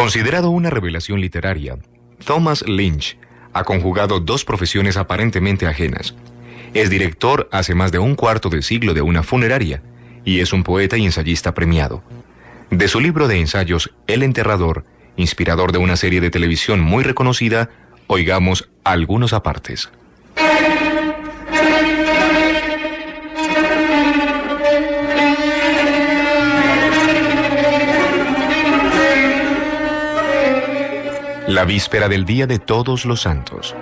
Considerado una revelación literaria, Thomas Lynch ha conjugado dos profesiones aparentemente ajenas. Es director hace más de un cuarto de siglo de una funeraria y es un poeta y ensayista premiado. De su libro de ensayos El enterrador, inspirador de una serie de televisión muy reconocida, oigamos algunos apartes. La víspera del Día de Todos los Santos.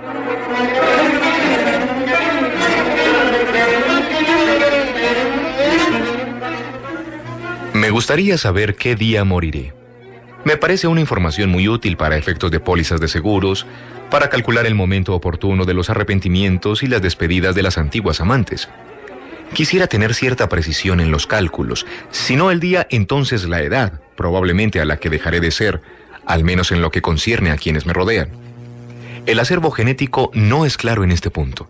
Me gustaría saber qué día moriré. Me parece una información muy útil para efectos de pólizas de seguros, para calcular el momento oportuno de los arrepentimientos y las despedidas de las antiguas amantes. Quisiera tener cierta precisión en los cálculos, si no el día, entonces la edad, probablemente a la que dejaré de ser, al menos en lo que concierne a quienes me rodean. El acervo genético no es claro en este punto.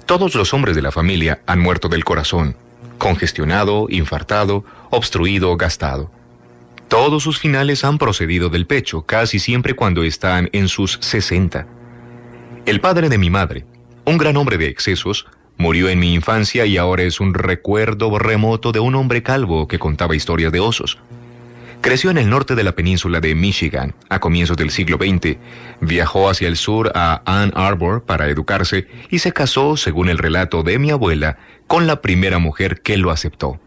Todos los hombres de la familia han muerto del corazón, congestionado, infartado, obstruido, gastado. Todos sus finales han procedido del pecho, casi siempre cuando están en sus 60. El padre de mi madre, un gran hombre de excesos, murió en mi infancia y ahora es un recuerdo remoto de un hombre calvo que contaba historias de osos. Creció en el norte de la península de Michigan a comienzos del siglo XX, viajó hacia el sur a Ann Arbor para educarse y se casó, según el relato de mi abuela, con la primera mujer que lo aceptó.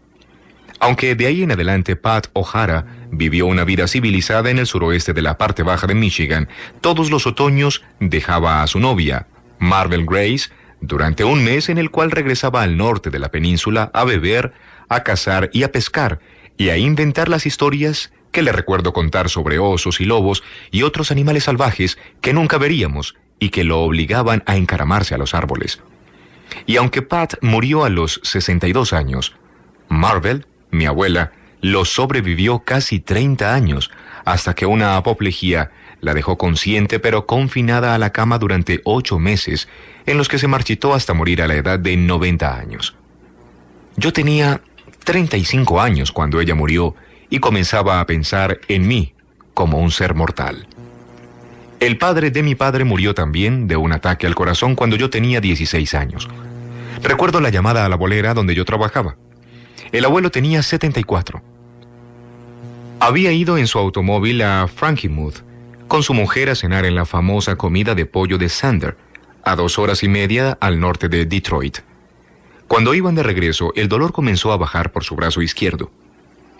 Aunque de ahí en adelante Pat O'Hara vivió una vida civilizada en el suroeste de la parte baja de Michigan, todos los otoños dejaba a su novia, Marvel Grace, durante un mes en el cual regresaba al norte de la península a beber, a cazar y a pescar, y a inventar las historias que le recuerdo contar sobre osos y lobos y otros animales salvajes que nunca veríamos y que lo obligaban a encaramarse a los árboles. Y aunque Pat murió a los 62 años, Marvel, mi abuela, lo sobrevivió casi 30 años, hasta que una apoplejía la dejó consciente pero confinada a la cama durante 8 meses, en los que se marchitó hasta morir a la edad de 90 años. Yo tenía 35 años cuando ella murió y comenzaba a pensar en mí como un ser mortal. El padre de mi padre murió también de un ataque al corazón cuando yo tenía 16 años. Recuerdo la llamada a la bolera donde yo trabajaba. El abuelo tenía 74. Había ido en su automóvil a Frankenmuth con su mujer a cenar en la famosa comida de pollo de Sander, a 2 horas y media al norte de Detroit. Cuando iban de regreso, el dolor comenzó a bajar por su brazo izquierdo.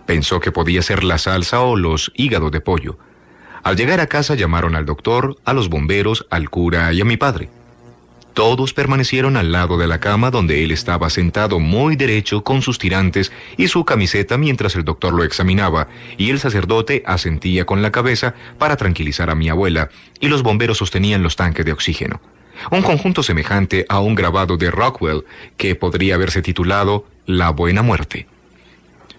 Pensó que podía ser la salsa o los hígados de pollo. Al llegar a casa llamaron al doctor, a los bomberos, al cura y a mi padre. Todos permanecieron al lado de la cama donde él estaba sentado muy derecho con sus tirantes y su camiseta mientras el doctor lo examinaba, y el sacerdote asentía con la cabeza para tranquilizar a mi abuela, y los bomberos sostenían los tanques de oxígeno. Un conjunto semejante a un grabado de Rockwell que podría haberse titulado La Buena Muerte.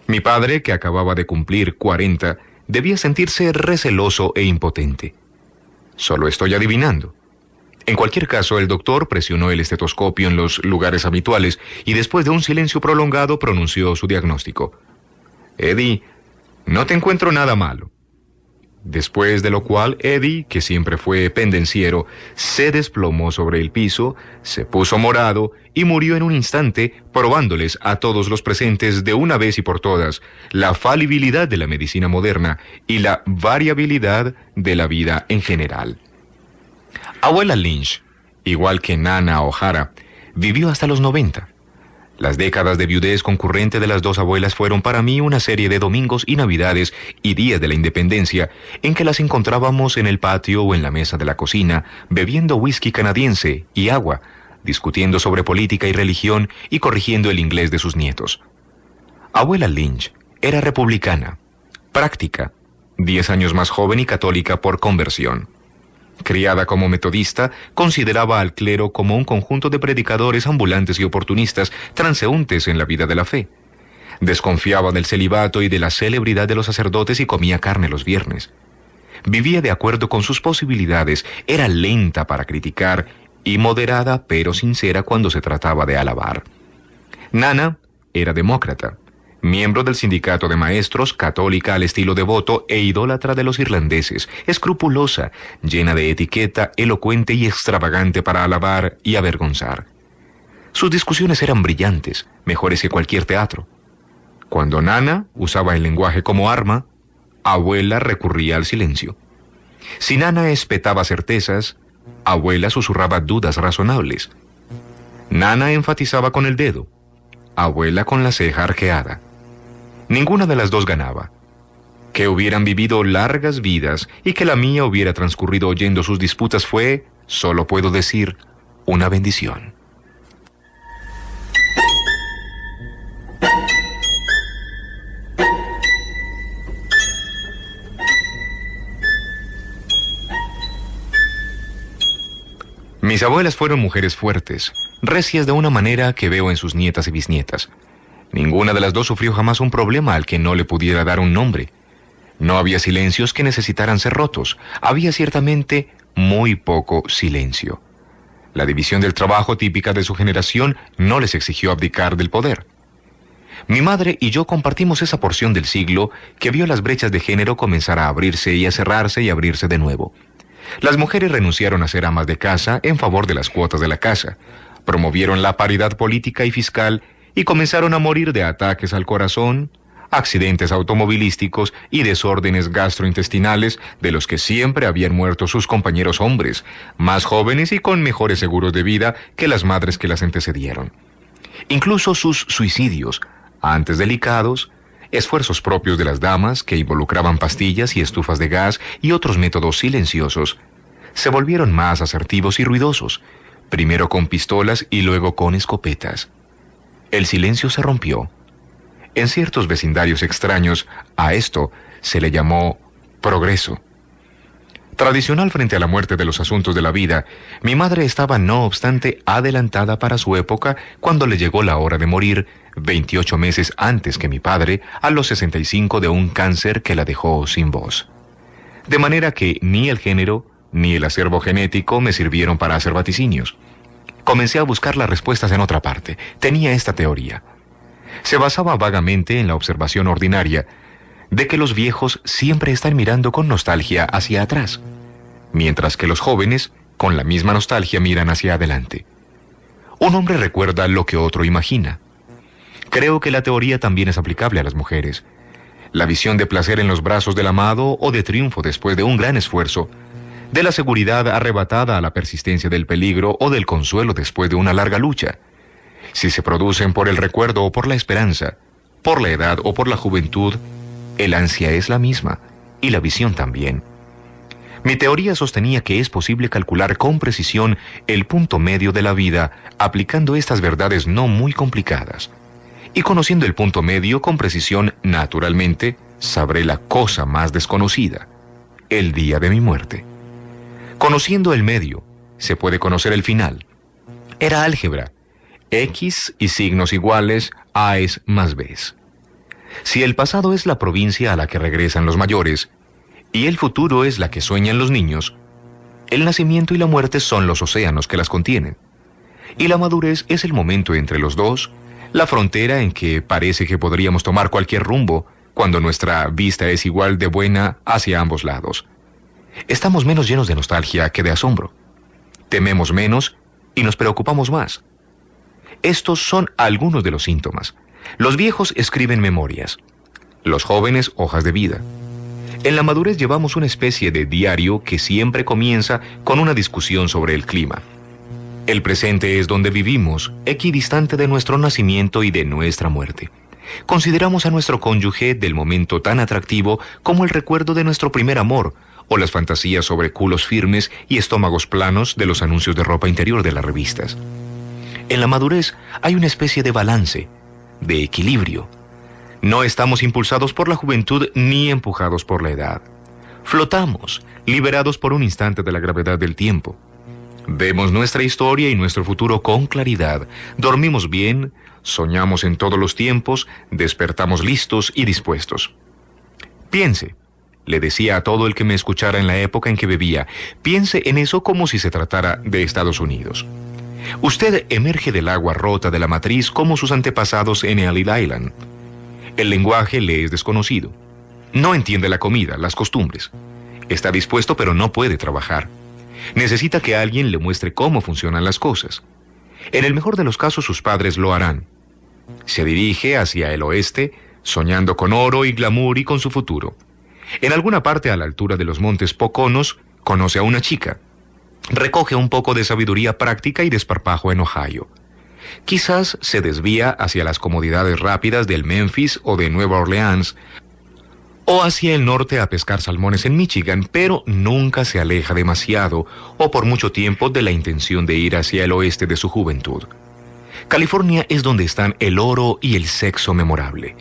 Mi padre, que acababa de cumplir 40, debía sentirse receloso e impotente. Solo estoy adivinando. En cualquier caso, el doctor presionó el estetoscopio en los lugares habituales y después de un silencio prolongado pronunció su diagnóstico. Eddie, no te encuentro nada malo. Después de lo cual, Eddie, que siempre fue pendenciero, se desplomó sobre el piso, se puso morado y murió en un instante, probándoles a todos los presentes de una vez y por todas la falibilidad de la medicina moderna y la variabilidad de la vida en general. Abuela Lynch, igual que Nana O'Hara, vivió hasta los 90. Las décadas de viudez concurrente de las dos abuelas fueron para mí una serie de domingos y navidades y días de la independencia en que las encontrábamos en el patio o en la mesa de la cocina, bebiendo whisky canadiense y agua, discutiendo sobre política y religión y corrigiendo el inglés de sus nietos. Abuela Lynch era republicana, práctica, 10 años más joven y católica por conversión. Criada como metodista, consideraba al clero como un conjunto de predicadores ambulantes y oportunistas transeúntes en la vida de la fe. Desconfiaba del celibato y de la celebridad de los sacerdotes y comía carne los viernes. Vivía de acuerdo con sus posibilidades, era lenta para criticar y moderada pero sincera cuando se trataba de alabar. Nana era demócrata, miembro del sindicato de maestros, católica al estilo devoto e idólatra de los irlandeses, escrupulosa, llena de etiqueta, elocuente y extravagante para alabar y avergonzar. Sus discusiones eran brillantes, mejores que cualquier teatro. Cuando Nana usaba el lenguaje como arma, abuela recurría al silencio. Si Nana espetaba certezas, abuela susurraba dudas razonables. Nana enfatizaba con el dedo, abuela con la ceja arqueada. Ninguna de las dos ganaba. Que hubieran vivido largas vidas y que la mía hubiera transcurrido oyendo sus disputas fue, solo puedo decir, una bendición. Mis abuelas fueron mujeres fuertes, recias de una manera que veo en sus nietas y bisnietas. Ninguna de las dos sufrió jamás un problema al que no le pudiera dar un nombre. No había silencios que necesitaran ser rotos. Había ciertamente muy poco silencio. La división del trabajo típica de su generación no les exigió abdicar del poder. Mi madre y yo compartimos esa porción del siglo que vio las brechas de género comenzar a abrirse y a cerrarse y abrirse de nuevo. Las mujeres renunciaron a ser amas de casa en favor de las cuotas de la casa, promovieron la paridad política y fiscal y comenzaron a morir de ataques al corazón, accidentes automovilísticos y desórdenes gastrointestinales de los que siempre habían muerto sus compañeros hombres, más jóvenes y con mejores seguros de vida que las madres que las antecedieron. Incluso sus suicidios, antes delicados, esfuerzos propios de las damas que involucraban pastillas y estufas de gas y otros métodos silenciosos, se volvieron más asertivos y ruidosos, primero con pistolas y luego con escopetas. El silencio se rompió. En ciertos vecindarios extraños, a esto se le llamó progreso. Tradicional frente a la muerte de los asuntos de la vida, mi madre estaba no obstante adelantada para su época cuando le llegó la hora de morir, 28 meses antes que mi padre, a los 65 de un cáncer que la dejó sin voz. De manera que ni el género ni el acervo genético me sirvieron para hacer vaticinios. Comencé a buscar las respuestas en otra parte. Tenía esta teoría. Se basaba vagamente en la observación ordinaria de que los viejos siempre están mirando con nostalgia hacia atrás, mientras que los jóvenes, con la misma nostalgia, miran hacia adelante. Un hombre recuerda lo que otro imagina. Creo que la teoría también es aplicable a las mujeres. La visión de placer en los brazos del amado o de triunfo después de un gran esfuerzo, de la seguridad arrebatada a la persistencia del peligro o del consuelo después de una larga lucha. Si se producen por el recuerdo o por la esperanza, por la edad o por la juventud, el ansia es la misma y la visión también. Mi teoría sostenía que es posible calcular con precisión el punto medio de la vida aplicando estas verdades no muy complicadas. Y conociendo el punto medio con precisión, naturalmente, sabré la cosa más desconocida, el día de mi muerte. Conociendo el medio, se puede conocer el final. Era álgebra. X y signos iguales, A es más B. Si el pasado es la provincia a la que regresan los mayores, y el futuro es la que sueñan los niños, el nacimiento y la muerte son los océanos que las contienen. Y la madurez es el momento entre los dos, la frontera en que parece que podríamos tomar cualquier rumbo, cuando nuestra vista es igual de buena hacia ambos lados. Estamos menos llenos de nostalgia que de asombro. Tememos menos y nos preocupamos más. Estos son algunos de los síntomas. Los viejos escriben memorias, los jóvenes hojas de vida. En la madurez llevamos una especie de diario que siempre comienza con una discusión sobre el clima. El presente es donde vivimos, equidistante de nuestro nacimiento y de nuestra muerte. Consideramos a nuestro cónyuge del momento tan atractivo como el recuerdo de nuestro primer amor, o las fantasías sobre culos firmes y estómagos planos de los anuncios de ropa interior de las revistas. En la madurez hay una especie de balance, de equilibrio. No estamos impulsados por la juventud ni empujados por la edad. Flotamos, liberados por un instante de la gravedad del tiempo. Vemos nuestra historia y nuestro futuro con claridad. Dormimos bien, soñamos en todos los tiempos, despertamos listos y dispuestos. Piense, le decía a todo el que me escuchara en la época en que bebía, piense en eso como si se tratara de Estados Unidos. Usted emerge del agua rota de la matriz como sus antepasados en Ellis Island. El lenguaje le es desconocido. No entiende la comida, las costumbres. Está dispuesto pero no puede trabajar. Necesita que alguien le muestre cómo funcionan las cosas. En el mejor de los casos sus padres lo harán. Se dirige hacia el oeste, soñando con oro y glamour y con su futuro. En alguna parte a la altura de los montes Poconos, conoce a una chica. Recoge un poco de sabiduría práctica y desparpajo en Ohio. Quizás se desvía hacia las comodidades rápidas del Memphis o de Nueva Orleans, o hacia el norte a pescar salmones en Michigan, pero nunca se aleja demasiado o por mucho tiempo de la intención de ir hacia el oeste de su juventud. California es donde están el oro y el sexo memorable.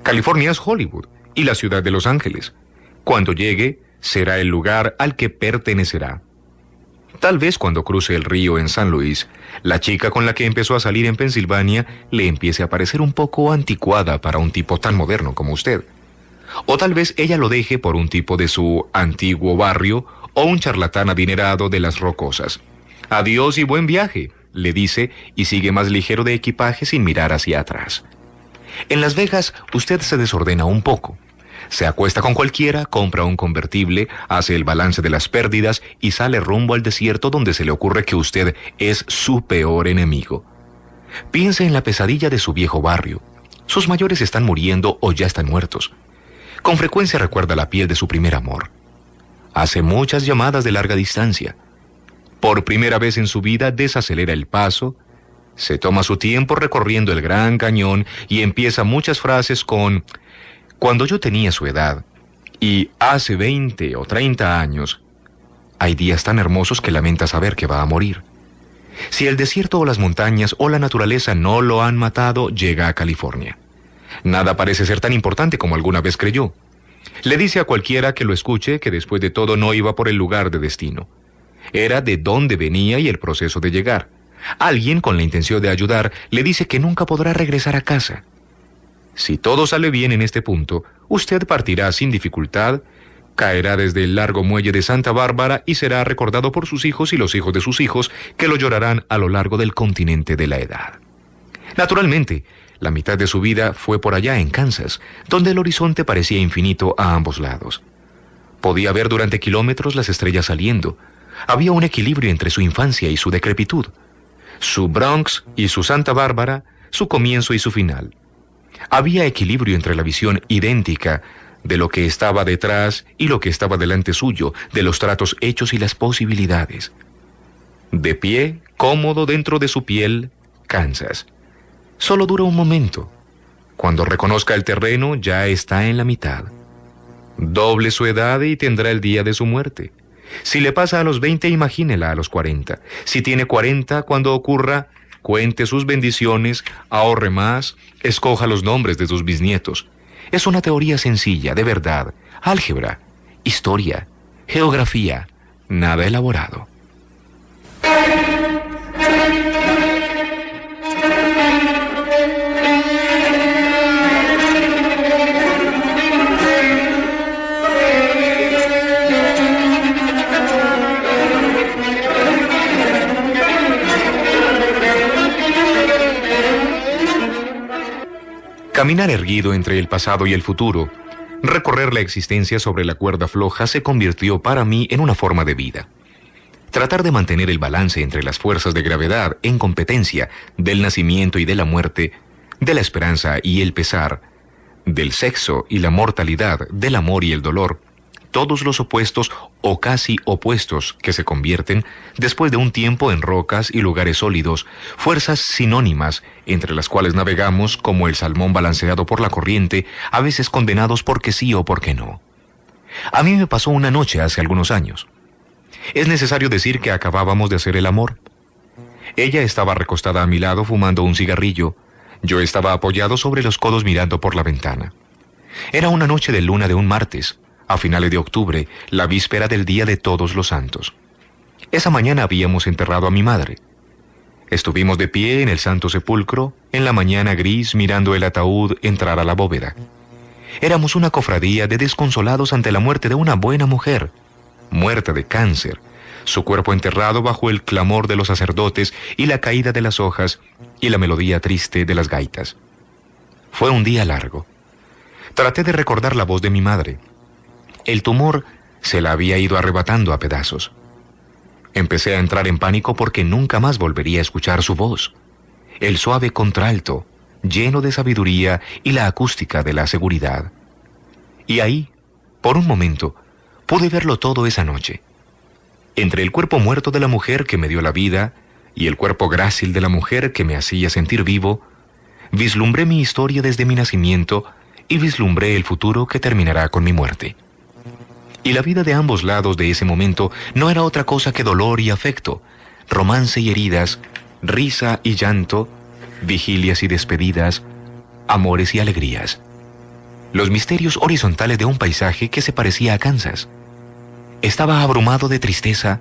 California es Hollywood y la ciudad de Los Ángeles. Cuando llegue, será el lugar al que pertenecerá. Tal vez cuando cruce el río en San Luis, la chica con la que empezó a salir en Pensilvania le empiece a parecer un poco anticuada para un tipo tan moderno como usted. O tal vez ella lo deje por un tipo de su antiguo barrio o un charlatán adinerado de las rocosas. Adiós y buen viaje, le dice y sigue más ligero de equipaje sin mirar hacia atrás. En Las Vegas usted se desordena un poco. Se acuesta con cualquiera, compra un convertible, hace el balance de las pérdidas y sale rumbo al desierto donde se le ocurre que usted es su peor enemigo. Piense en la pesadilla de su viejo barrio. Sus mayores están muriendo o ya están muertos. Con frecuencia recuerda la piel de su primer amor. Hace muchas llamadas de larga distancia. Por primera vez en su vida desacelera el paso, se toma su tiempo recorriendo el Gran Cañón y empieza muchas frases con «Cuando yo tenía su edad» y «hace 20 o 30 años». Hay días tan hermosos que lamenta saber que va a morir. Si el desierto o las montañas o la naturaleza no lo han matado, llega a California. Nada parece ser tan importante como alguna vez creyó. Le dice a cualquiera que lo escuche que después de todo no iba por el lugar de destino. Era de dónde venía y el proceso de llegar. Alguien con la intención de ayudar le dice que nunca podrá regresar a casa. Si todo sale bien en este punto, usted partirá sin dificultad, caerá desde el largo muelle de Santa Bárbara y será recordado por sus hijos y los hijos de sus hijos, que lo llorarán a lo largo del continente de la edad. Naturalmente, la mitad de su vida fue por allá en Kansas, donde el horizonte parecía infinito a ambos lados. Podía ver durante kilómetros las estrellas saliendo. Había un equilibrio entre su infancia y su decrepitud, su Bronx y su Santa Bárbara, su comienzo y su final. Había equilibrio entre la visión idéntica de lo que estaba detrás y lo que estaba delante suyo, de los tratos hechos y las posibilidades. De pie, cómodo dentro de su piel, Kansas. Solo dura un momento. Cuando reconozca el terreno, ya está en la mitad. Doble su edad y tendrá el día de su muerte. Si le pasa a los 20, imagínela a los 40. Si tiene 40, cuando ocurra, cuente sus bendiciones, ahorre más, escoja los nombres de sus bisnietos. Es una teoría sencilla, de verdad. Álgebra, historia, geografía, nada elaborado. Caminar erguido entre el pasado y el futuro, recorrer la existencia sobre la cuerda floja se convirtió para mí en una forma de vida. Tratar de mantener el balance entre las fuerzas de gravedad en competencia del nacimiento y de la muerte, de la esperanza y el pesar, del sexo y la mortalidad, del amor y el dolor, todos los opuestos o casi opuestos que se convierten, después de un tiempo en rocas y lugares sólidos, fuerzas sinónimas entre las cuales navegamos como el salmón balanceado por la corriente, a veces condenados porque sí o porque no. A mí me pasó una noche hace algunos años. Es necesario decir que acabábamos de hacer el amor. Ella estaba recostada a mi lado fumando un cigarrillo. Yo estaba apoyado sobre los codos mirando por la ventana. Era una noche de luna de un martes, a finales de octubre, la víspera del Día de Todos los Santos. Esa mañana habíamos enterrado a mi madre. Estuvimos de pie en el Santo Sepulcro, en la mañana gris, mirando el ataúd entrar a la bóveda. Éramos una cofradía de desconsolados ante la muerte de una buena mujer, muerta de cáncer, su cuerpo enterrado bajo el clamor de los sacerdotes y la caída de las hojas y la melodía triste de las gaitas. Fue un día largo. Traté de recordar la voz de mi madre. El tumor se la había ido arrebatando a pedazos. Empecé a entrar en pánico porque nunca más volvería a escuchar su voz. El suave contralto, lleno de sabiduría y la acústica de la seguridad. Y ahí, por un momento, pude verlo todo esa noche. Entre el cuerpo muerto de la mujer que me dio la vida y el cuerpo grácil de la mujer que me hacía sentir vivo, vislumbré mi historia desde mi nacimiento y vislumbré el futuro que terminará con mi muerte. Y la vida de ambos lados de ese momento no era otra cosa que dolor y afecto, romance y heridas, risa y llanto, vigilias y despedidas, amores y alegrías. Los misterios horizontales de un paisaje que se parecía a Kansas. Estaba abrumado de tristeza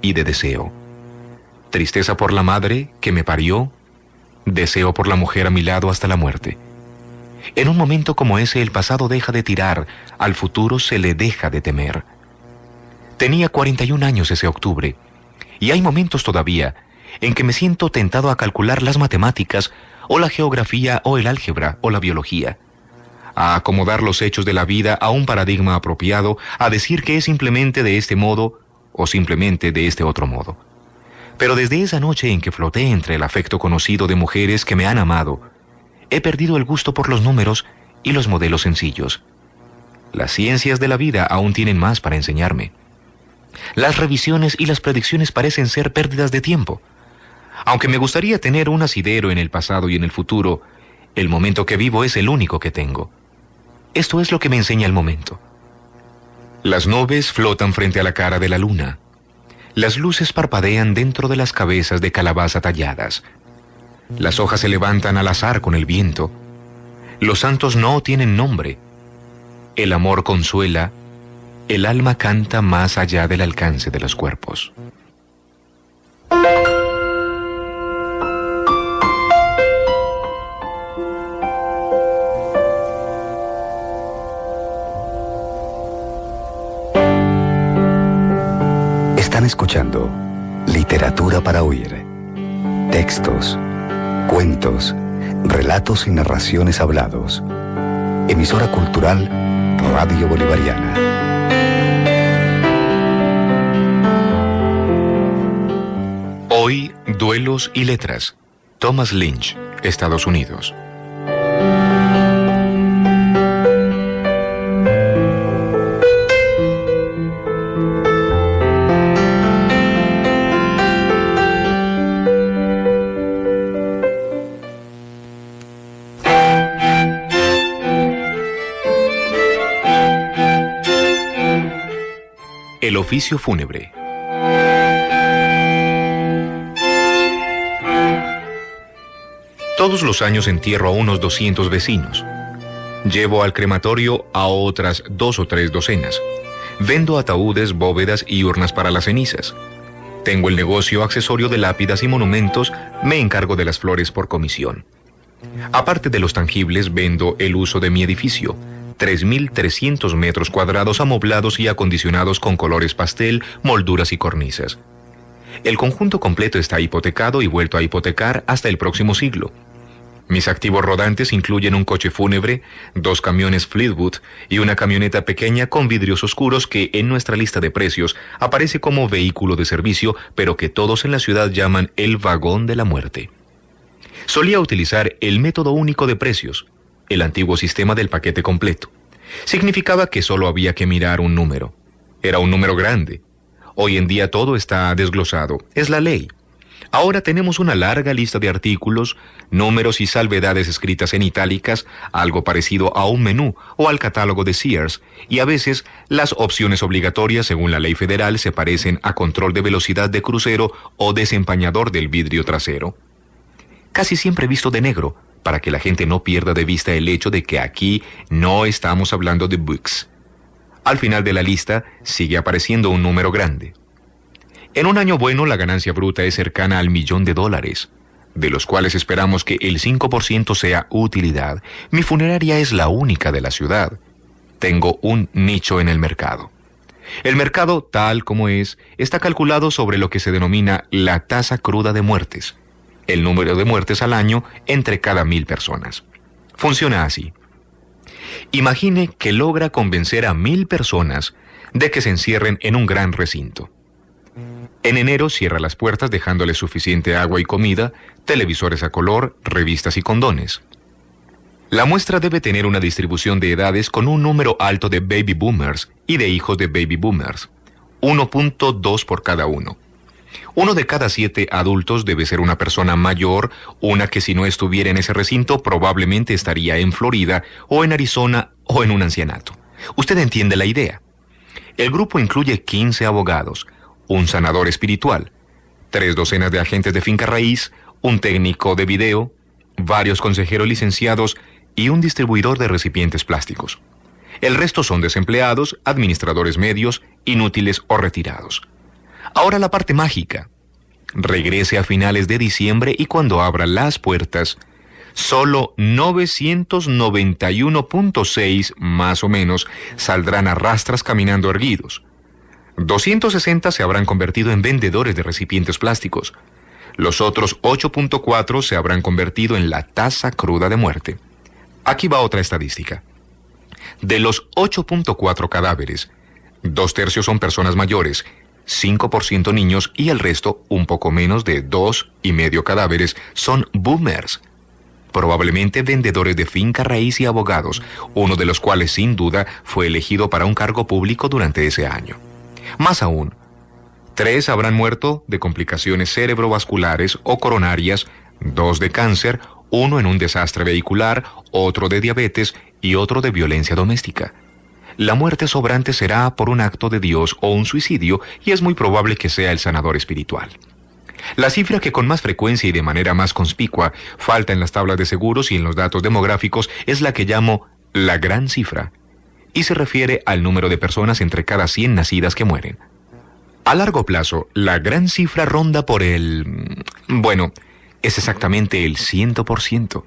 y de deseo. Tristeza por la madre que me parió, deseo por la mujer a mi lado hasta la muerte. En un momento como ese el pasado deja de tirar, al futuro se le deja de temer. Tenía 41 años ese octubre, y hay momentos todavía en que me siento tentado a calcular las matemáticas, o la geografía, o el álgebra, o la biología, a acomodar los hechos de la vida a un paradigma apropiado, a decir que es simplemente de este modo, o simplemente de este otro modo. Pero desde esa noche en que floté entre el afecto conocido de mujeres que me han amado, he perdido el gusto por los números y los modelos sencillos. Las ciencias de la vida aún tienen más para enseñarme. Las revisiones y las predicciones parecen ser pérdidas de tiempo. Aunque me gustaría tener un asidero en el pasado y en el futuro, el momento que vivo es el único que tengo. Esto es lo que me enseña el momento. Las nubes flotan frente a la cara de la luna. Las luces parpadean dentro de las cabezas de calabaza talladas. Las hojas se levantan al azar con el viento. Los santos no tienen nombre. El amor consuela. El alma canta más allá del alcance de los cuerpos. Están escuchando Literatura para Oír. Textos, cuentos, relatos y narraciones hablados. Emisora cultural Radio Bolivariana. Hoy, Duelos y Letras. Thomas Lynch, Estados Unidos. El oficio fúnebre. Todos los años entierro a unos 200 vecinos. Llevo al crematorio a otras 2 o 3 docenas. Vendo ataúdes, bóvedas y urnas para las cenizas. Tengo el negocio accesorio de lápidas y monumentos, me encargo de las flores por comisión. Aparte de los tangibles, vendo el uso de mi edificio. 3.300 metros cuadrados amoblados y acondicionados con colores pastel, molduras y cornisas. El conjunto completo está hipotecado y vuelto a hipotecar hasta el próximo siglo. Mis activos rodantes incluyen un coche fúnebre, 2 camiones Fleetwood y una camioneta pequeña con vidrios oscuros que en nuestra lista de precios aparece como vehículo de servicio, pero que todos en la ciudad llaman el vagón de la muerte. Solía utilizar el método único de precios, el antiguo sistema del paquete completo. Significaba que solo había que mirar un número. Era un número grande. Hoy en día todo está desglosado. Es la ley. Ahora tenemos una larga lista de artículos, números y salvedades escritas en itálicas, algo parecido a un menú o al catálogo de Sears, y a veces las opciones obligatorias según la ley federal se parecen a control de velocidad de crucero o desempañador del vidrio trasero. Casi siempre visto de negro, para que la gente no pierda de vista el hecho de que aquí no estamos hablando de books. Al final de la lista sigue apareciendo un número grande. En un año bueno la ganancia bruta es cercana al $1.000.000, de los cuales esperamos que el 5% sea utilidad. Mi funeraria es la única de la ciudad. Tengo un nicho en el mercado. El mercado, tal como es, está calculado sobre lo que se denomina la tasa cruda de muertes, el número de muertes al año entre cada 1.000 personas. Funciona así. Imagine que logra convencer a 1000 personas de que se encierren en un gran recinto. En enero cierra las puertas dejándoles suficiente agua y comida, televisores a color, revistas y condones. La muestra debe tener una distribución de edades con un número alto de baby boomers y de hijos de baby boomers, 1.2 por cada uno. 1 de cada 7 adultos debe ser una persona mayor, una que si no estuviera en ese recinto probablemente estaría en Florida o en Arizona o en un ancianato. Usted entiende la idea. El grupo incluye 15 abogados, un sanador espiritual, 3 docenas de agentes de finca raíz, un técnico de video, varios consejeros licenciados y un distribuidor de recipientes plásticos. El resto son desempleados, administradores medios, inútiles o retirados. Ahora la parte mágica. Regrese a finales de diciembre y cuando abra las puertas, solo 991.6 más o menos saldrán a rastras caminando erguidos. 260 se habrán convertido en vendedores de recipientes plásticos. Los otros 8.4 se habrán convertido en la taza cruda de muerte. Aquí va otra estadística. De los 8.4 cadáveres, 2/3 son personas mayores, 5% niños y el resto, un poco menos de 2,5 cadáveres, son boomers. Probablemente vendedores de finca raíz y abogados, uno de los cuales sin duda fue elegido para un cargo público durante ese año. Más aún, 3 habrán muerto de complicaciones cerebrovasculares o coronarias, 2 de cáncer, 1 en un desastre vehicular, otro de diabetes y otro de violencia doméstica. La muerte sobrante será por un acto de Dios o un suicidio y es muy probable que sea el sanador espiritual. La cifra que con más frecuencia y de manera más conspicua falta en las tablas de seguros y en los datos demográficos es la que llamo la gran cifra, y se refiere al número de personas entre cada 100 nacidas que mueren. A largo plazo, la gran cifra ronda por es exactamente el 100%.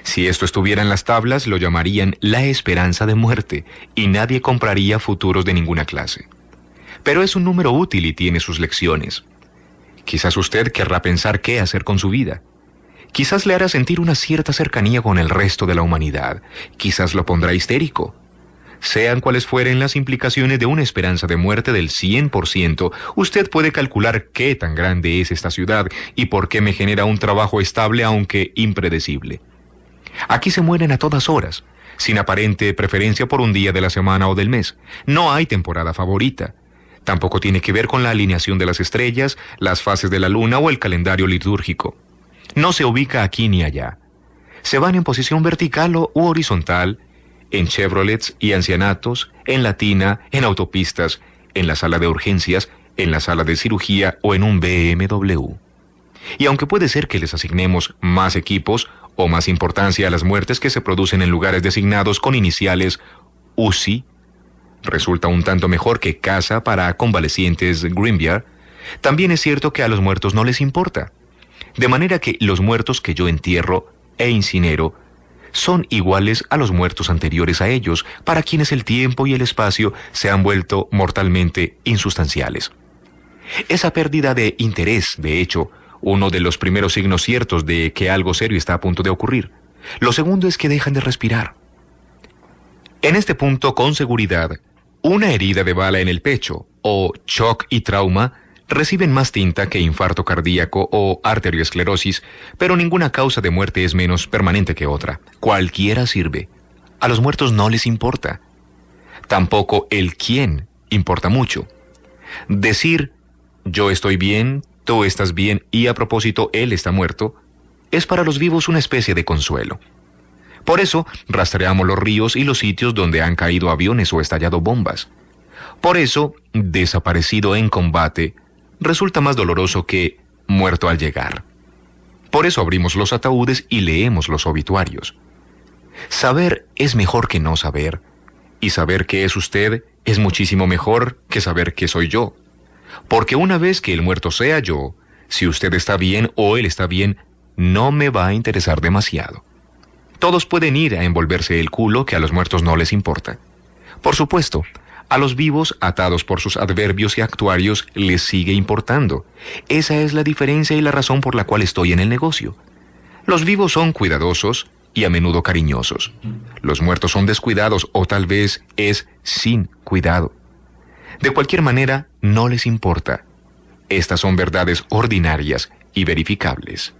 Si esto estuviera en las tablas, lo llamarían la esperanza de muerte, y nadie compraría futuros de ninguna clase. Pero es un número útil y tiene sus lecciones. Quizás usted querrá pensar qué hacer con su vida. Quizás le hará sentir una cierta cercanía con el resto de la humanidad. Quizás lo pondrá histérico. Sean cuales fueren las implicaciones de una esperanza de muerte del 100%, usted puede calcular qué tan grande es esta ciudad y por qué me genera un trabajo estable aunque impredecible. Aquí se mueren a todas horas, sin aparente preferencia por un día de la semana o del mes. No hay temporada favorita. Tampoco tiene que ver con la alineación de las estrellas, las fases de la luna o el calendario litúrgico. No se ubica aquí ni allá. Se van en posición vertical u horizontal, en Chevrolets y ancianatos, en latina, en autopistas, en la sala de urgencias, en la sala de cirugía o en un BMW. Y aunque puede ser que les asignemos más equipos o más importancia a las muertes que se producen en lugares designados con iniciales UCI, resulta un tanto mejor que casa para convalecientes Grimbyard, también es cierto que a los muertos no les importa. De manera que los muertos que yo entierro e incinero son iguales a los muertos anteriores a ellos, para quienes el tiempo y el espacio se han vuelto mortalmente insustanciales. Esa pérdida de interés, de hecho, uno de los primeros signos ciertos de que algo serio está a punto de ocurrir. Lo segundo es que dejan de respirar. En este punto, con seguridad, una herida de bala en el pecho, o shock y trauma, reciben más tinta que infarto cardíaco o arteriosclerosis, pero ninguna causa de muerte es menos permanente que otra. Cualquiera sirve. A los muertos no les importa. Tampoco el quién importa mucho. Decir, yo estoy bien, tú estás bien y a propósito él está muerto, es para los vivos una especie de consuelo. Por eso rastreamos los ríos y los sitios donde han caído aviones o estallado bombas. Por eso, desaparecido en combate resulta más doloroso que muerto al llegar. Por eso abrimos los ataúdes y leemos los obituarios. Saber es mejor que no saber, y saber qué es usted es muchísimo mejor que saber qué soy yo. Porque una vez que el muerto sea yo, si usted está bien o él está bien, no me va a interesar demasiado. Todos pueden ir a envolverse el culo, que a los muertos no les importa. Por supuesto, a los vivos, atados por sus adverbios y actuarios, les sigue importando. Esa es la diferencia y la razón por la cual estoy en el negocio. Los vivos son cuidadosos, y a menudo cariñosos. Los muertos son descuidados o tal vez es sin cuidado. De cualquier manera, no les importa. Estas son verdades ordinarias y verificables.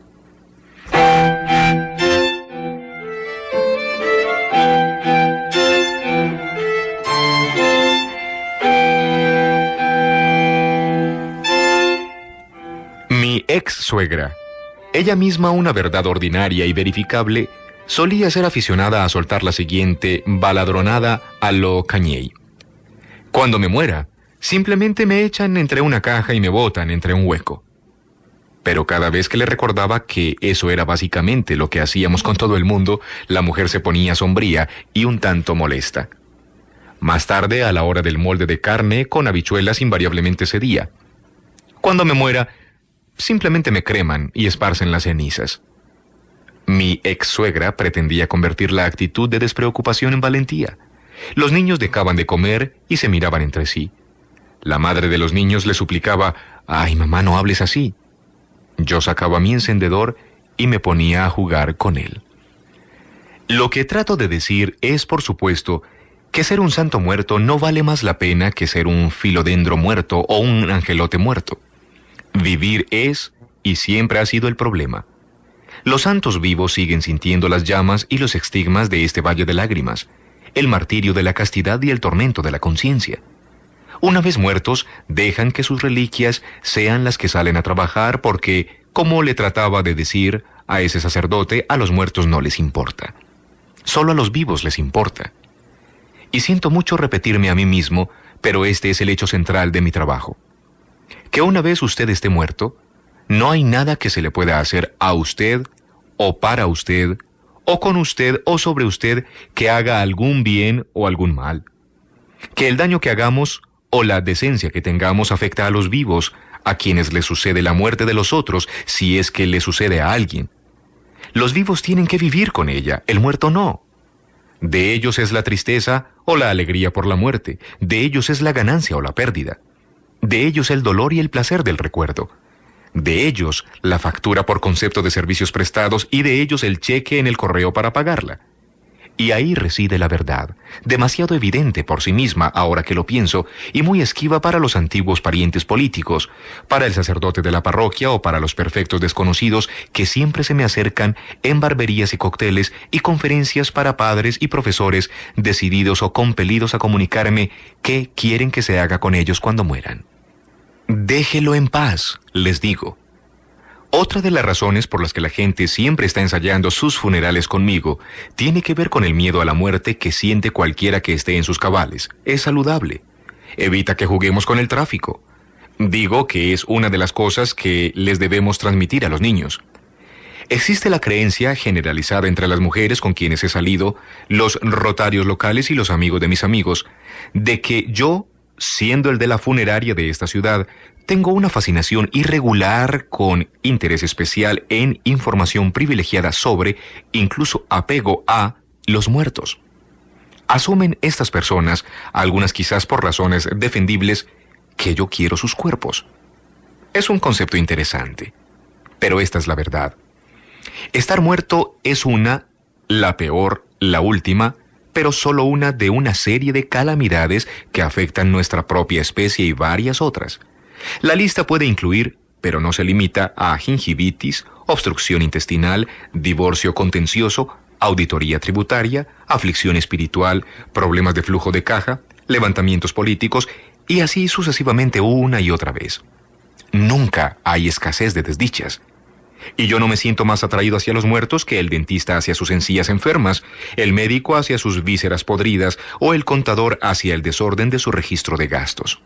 Mi ex suegra, ella misma una verdad ordinaria y verificable, solía ser aficionada a soltar la siguiente baladronada a lo Kanye. Cuando me muera, simplemente me echan entre una caja y me botan entre un hueco. Pero cada vez que le recordaba que eso era básicamente lo que hacíamos con todo el mundo, la mujer se ponía sombría y un tanto molesta. Más tarde, a la hora del molde de carne, con habichuelas invariablemente cedía. Cuando me muera, simplemente me creman y esparcen las cenizas. Mi ex suegra pretendía convertir la actitud de despreocupación en valentía. Los niños dejaban de comer y se miraban entre sí. La madre de los niños le suplicaba: «Ay, mamá, no hables así». Yo sacaba mi encendedor y me ponía a jugar con él. Lo que trato de decir es, por supuesto, que ser un santo muerto no vale más la pena que ser un filodendro muerto o un angelote muerto. Vivir es y siempre ha sido el problema. Los santos vivos siguen sintiendo las llamas y los estigmas de este valle de lágrimas, el martirio de la castidad y el tormento de la conciencia. Una vez muertos, dejan que sus reliquias sean las que salen a trabajar porque, como le trataba de decir a ese sacerdote, a los muertos no les importa. Solo a los vivos les importa. Y siento mucho repetirme a mí mismo, pero este es el hecho central de mi trabajo. Que una vez usted esté muerto, no hay nada que se le pueda hacer a usted, o para usted, o con usted, o sobre usted, que haga algún bien o algún mal. Que el daño que hagamos o la decencia que tengamos afecta a los vivos, a quienes les sucede la muerte de los otros, si es que le sucede a alguien. Los vivos tienen que vivir con ella, el muerto no. De ellos es la tristeza o la alegría por la muerte, de ellos es la ganancia o la pérdida, de ellos el dolor y el placer del recuerdo, de ellos la factura por concepto de servicios prestados y de ellos el cheque en el correo para pagarla. Y ahí reside la verdad, demasiado evidente por sí misma ahora que lo pienso, y muy esquiva para los antiguos parientes políticos, para el sacerdote de la parroquia o para los perfectos desconocidos que siempre se me acercan en barberías y cócteles y conferencias para padres y profesores decididos o compelidos a comunicarme qué quieren que se haga con ellos cuando mueran. Déjelo en paz, les digo. Otra de las razones por las que la gente siempre está ensayando sus funerales conmigo tiene que ver con el miedo a la muerte que siente cualquiera que esté en sus cabales. Es saludable. Evita que juguemos con el tráfico. Digo que es una de las cosas que les debemos transmitir a los niños. Existe la creencia generalizada entre las mujeres con quienes he salido, los rotarios locales y los amigos de mis amigos, de que yo, siendo el de la funeraria de esta ciudad, tengo una fascinación irregular con interés especial en información privilegiada sobre, incluso apego a, los muertos. Asumen estas personas, algunas quizás por razones defendibles, que yo quiero sus cuerpos. Es un concepto interesante, pero esta es la verdad. Estar muerto es la peor, la última, pero solo una de una serie de calamidades que afectan nuestra propia especie y varias otras. La lista puede incluir, pero no se limita a gingivitis, obstrucción intestinal, divorcio contencioso, auditoría tributaria, aflicción espiritual, problemas de flujo de caja, levantamientos políticos y así sucesivamente una y otra vez. Nunca hay escasez de desdichas. Y yo no me siento más atraído hacia los muertos que el dentista hacia sus encías enfermas, el médico hacia sus vísceras podridas o el contador hacia el desorden de su registro de gastos.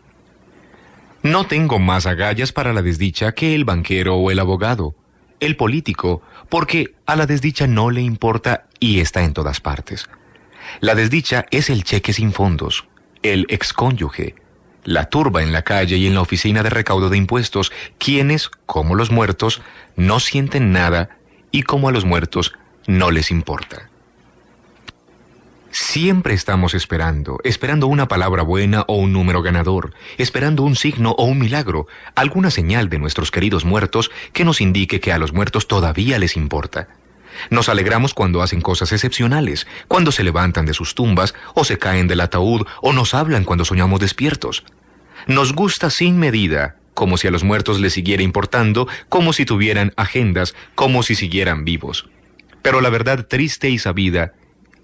No tengo más agallas para la desdicha que el banquero o el abogado, el político, porque a la desdicha no le importa y está en todas partes. La desdicha es el cheque sin fondos, el excónyuge, la turba en la calle y en la oficina de recaudo de impuestos, quienes, como los muertos, no sienten nada y como a los muertos no les importa. Siempre estamos esperando una palabra buena o un número ganador, esperando un signo o un milagro, alguna señal de nuestros queridos muertos que nos indique que a los muertos todavía les importa. Nos alegramos cuando hacen cosas excepcionales, cuando se levantan de sus tumbas, o se caen del ataúd, o nos hablan cuando soñamos despiertos. Nos gusta sin medida, como si a los muertos les siguiera importando, como si tuvieran agendas, como si siguieran vivos. Pero la verdad triste y sabida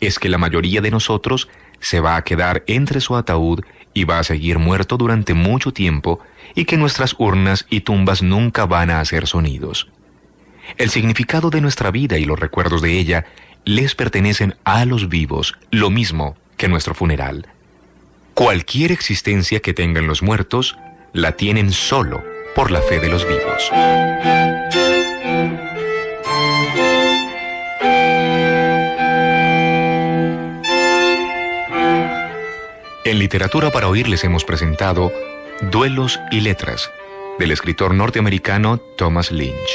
es que la mayoría de nosotros se va a quedar entre su ataúd y va a seguir muerto durante mucho tiempo, y que nuestras urnas y tumbas nunca van a hacer sonidos. El significado de nuestra vida y los recuerdos de ella les pertenecen a los vivos, lo mismo que nuestro funeral. Cualquier existencia que tengan los muertos, la tienen solo por la fe de los vivos. En Literatura para Oír les hemos presentado Duelos y Letras, del escritor norteamericano Thomas Lynch.